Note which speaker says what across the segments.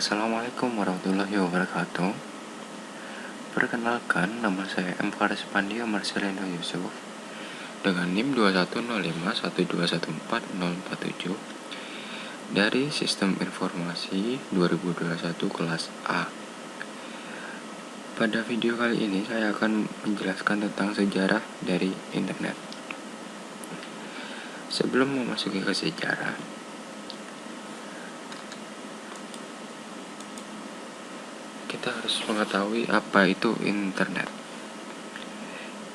Speaker 1: Assalamualaikum warahmatullahi wabarakatuh. Perkenalkan, nama saya M. Faris Pandio Marcelino Yusuf dengan NIM 21051214047 dari Sistem Informasi 2021 kelas A. Pada video kali ini saya akan menjelaskan tentang sejarah dari internet. Sebelum memasuki ke sejarah, kita harus mengetahui apa itu internet.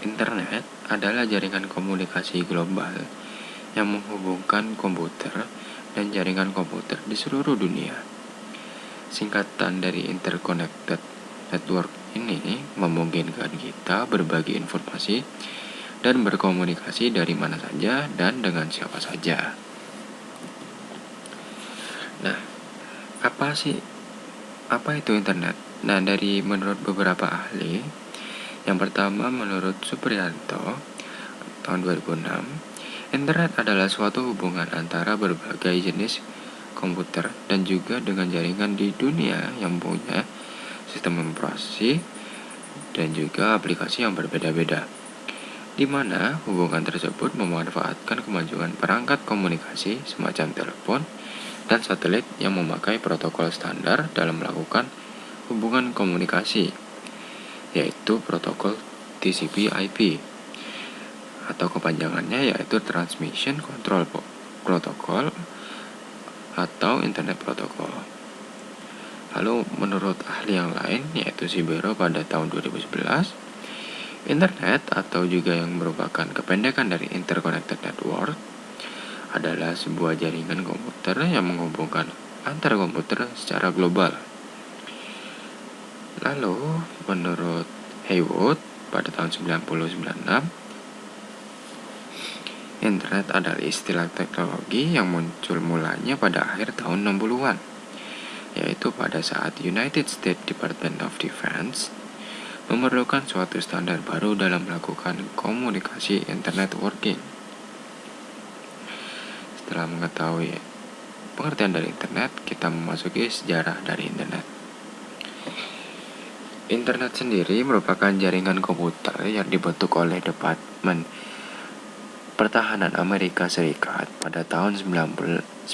Speaker 1: Internet adalah jaringan komunikasi global yang menghubungkan komputer dan jaringan komputer di seluruh dunia. Singkatan dari Interconnected Network ini memungkinkan kita berbagi informasi dan berkomunikasi dari mana saja dan dengan siapa saja. Nah, apa itu internet? Nah, menurut beberapa ahli, yang pertama menurut Supriyanto tahun 2006, internet adalah suatu hubungan antara berbagai jenis komputer dan juga dengan jaringan di dunia yang punya sistem operasi dan juga aplikasi yang berbeda-beda, di mana hubungan tersebut memanfaatkan kemajuan perangkat komunikasi semacam telepon dan satelit yang memakai protokol standar dalam melakukan hubungan komunikasi, yaitu protokol TCP/IP atau kepanjangannya yaitu Transmission Control Protocol atau Internet Protocol. Lalu menurut ahli yang lain yaitu Sibero pada tahun 2011, internet atau juga yang merupakan kependekan dari Interconnected Network adalah sebuah jaringan komputer yang menghubungkan antar komputer secara global. Lalu menurut Haywood pada tahun 1996, internet adalah istilah teknologi yang muncul mulanya pada akhir tahun 60-an, yaitu pada saat United States Department of Defense memerlukan suatu standar baru dalam melakukan komunikasi internet working. Setelah mengetahui pengertian dari internet, kita memasuki sejarah dari internet. Internet sendiri merupakan jaringan komputer yang dibentuk oleh Departemen Pertahanan Amerika Serikat pada tahun 1969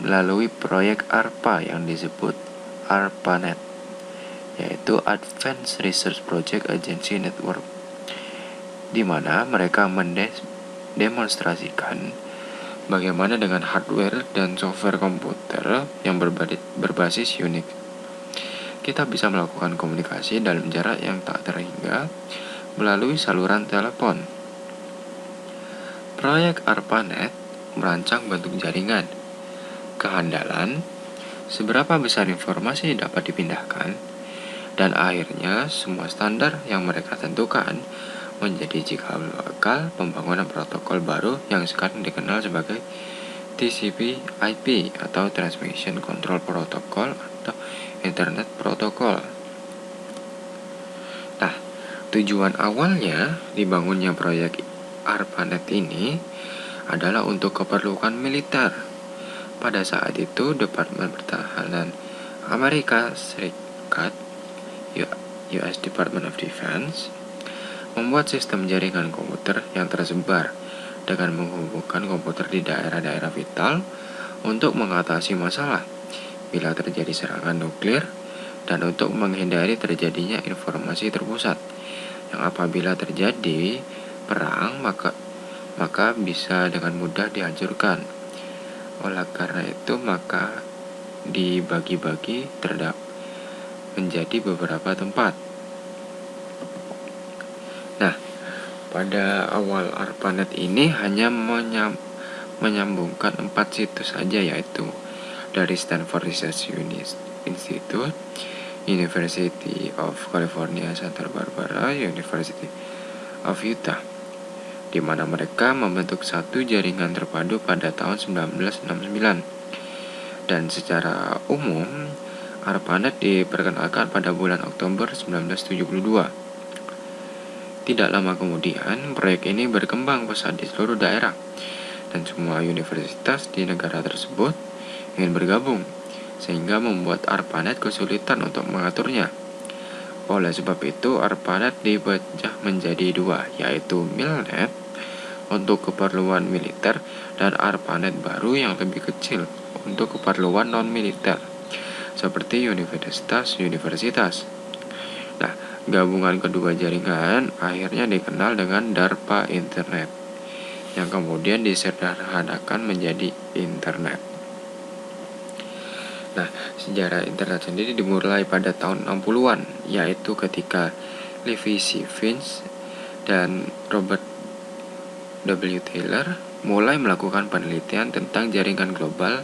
Speaker 1: melalui proyek ARPA yang disebut ARPANET, yaitu Advanced Research Project Agency Network, di mana mereka mendemonstrasikan bagaimana dengan hardware dan software komputer yang berbasis Unix, kita bisa melakukan komunikasi dalam jarak yang tak terhingga melalui saluran telepon. Proyek ARPANET merancang bentuk jaringan, kehandalan, seberapa besar informasi dapat dipindahkan, dan akhirnya semua standar yang mereka tentukan menjadi cikal bakal pembangunan protokol baru yang sekarang dikenal sebagai TCP/IP atau Transmission Control Protocol atau Internet Protocol. Nah, tujuan awalnya dibangunnya proyek ARPANET ini adalah untuk keperluan militer. Pada saat itu, Departemen Pertahanan Amerika Serikat US Department of Defense membuat sistem jaringan komputer yang tersebar dengan menghubungkan komputer di daerah-daerah vital untuk mengatasi masalah bila terjadi serangan nuklir dan untuk menghindari terjadinya informasi terpusat yang apabila terjadi perang maka bisa dengan mudah dihancurkan. Oleh karena itu maka dibagi-bagi terhadap menjadi beberapa tempat. Nah, pada awal ARPANET ini hanya menyambungkan 4 situs saja, yaitu dari Stanford Research Institute, University of California Santa Barbara, University of Utah, di mana mereka membentuk satu jaringan terpadu pada tahun 1969. Dan secara umum, ARPANET diperkenalkan pada bulan Oktober 1972. Tidak lama kemudian, proyek ini berkembang pesat di seluruh daerah dan semua universitas di negara tersebut ingin bergabung, sehingga membuat ARPANET kesulitan untuk mengaturnya. Oleh sebab itu, ARPANET dipecah menjadi dua, yaitu MILNET untuk keperluan militer dan ARPANET baru yang lebih kecil untuk keperluan non-militer, seperti universitas-universitas. Nah, gabungan kedua jaringan akhirnya dikenal dengan DARPA Internet, yang kemudian disederhanakan menjadi Internet. Nah, sejarah internet sendiri dimulai pada tahun 60-an, yaitu ketika Levi Stevens dan Robert W. Taylor mulai melakukan penelitian tentang jaringan global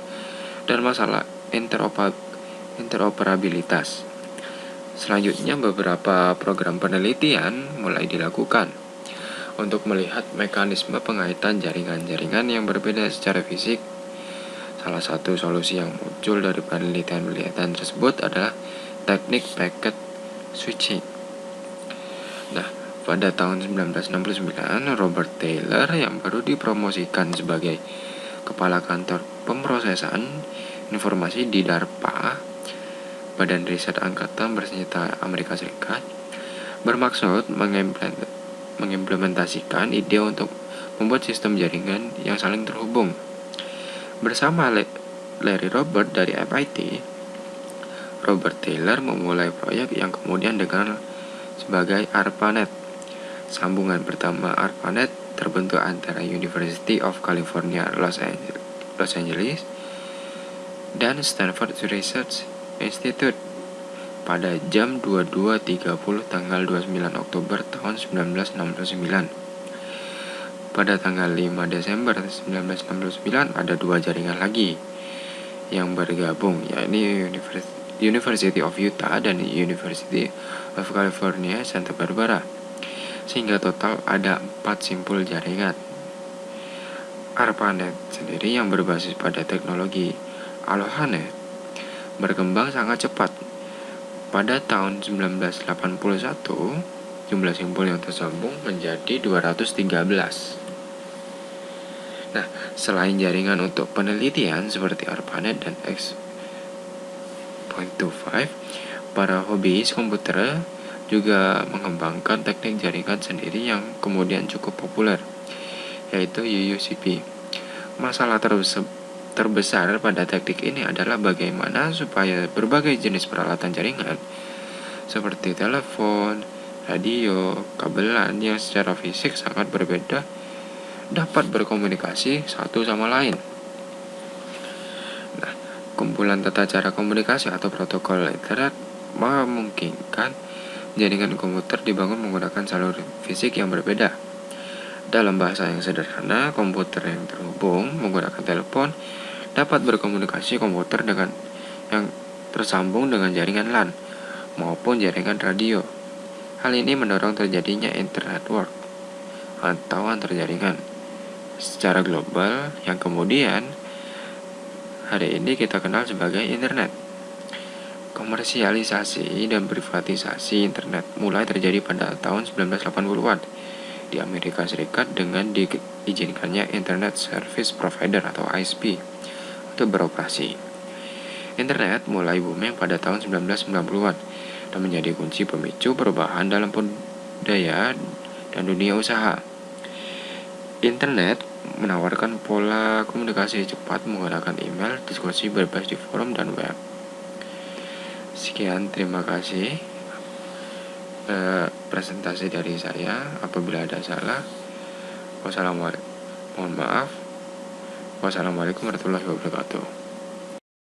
Speaker 1: dan masalah interoperabilitas. Selanjutnya, beberapa program penelitian mulai dilakukan untuk melihat mekanisme pengaitan jaringan-jaringan yang berbeda secara fisik. Salah satu solusi yang muncul dari penelitian-penelitian tersebut adalah teknik packet switching. Nah, pada tahun 1969, Robert Taylor yang baru dipromosikan sebagai kepala kantor pemrosesan informasi di DARPA, Badan Riset Angkatan Bersenjata Amerika Serikat, bermaksud mengimplementasikan ide untuk membuat sistem jaringan yang saling terhubung. Bersama Larry Robert dari MIT, Robert Taylor memulai proyek yang kemudian dikenal sebagai ARPANET. Sambungan pertama ARPANET terbentuk antara University of California, Los Angeles dan Stanford Research Institute pada jam 22.30 tanggal 29 Oktober tahun 1969. Pada tanggal 5 Desember 1969 ada dua jaringan lagi yang bergabung, yakni University of Utah dan University of California Santa Barbara, sehingga total ada 4 simpul jaringan. ARPANET sendiri yang berbasis pada teknologi AlohaNet berkembang sangat cepat. Pada tahun 1981, jumlah simpul yang tersambung menjadi 213. Nah, selain jaringan untuk penelitian seperti ARPANET dan X.25, para hobis komputer juga mengembangkan teknik jaringan sendiri yang kemudian cukup populer, yaitu UUCP. Masalah terbesar pada teknik ini adalah bagaimana supaya berbagai jenis peralatan jaringan seperti telepon, radio, kabelan yang secara fisik sangat berbeda dapat berkomunikasi satu sama lain. Nah, kumpulan tata cara komunikasi atau protokol internet memungkinkan jaringan komputer dibangun menggunakan jalur fisik yang berbeda. Dalam bahasa yang sederhana, komputer yang terhubung menggunakan telepon dapat berkomunikasi komputer dengan yang tersambung dengan jaringan LAN maupun jaringan radio. Hal ini mendorong terjadinya internetwork atau antarjaringan secara global yang kemudian hari ini kita kenal sebagai internet. Komersialisasi dan privatisasi internet mulai terjadi pada tahun 1980-an di Amerika Serikat dengan diizinkannya Internet Service Provider atau ISP untuk beroperasi. Internet mulai booming pada tahun 1990-an dan menjadi kunci pemicu perubahan dalam budaya dan dunia usaha. Internet menawarkan pola komunikasi cepat menggunakan email, diskusi berbasis di forum, dan web. Sekian, terima kasih presentasi dari saya. Apabila ada salah, mohon maaf. Wassalamualaikum warahmatullahi wabarakatuh.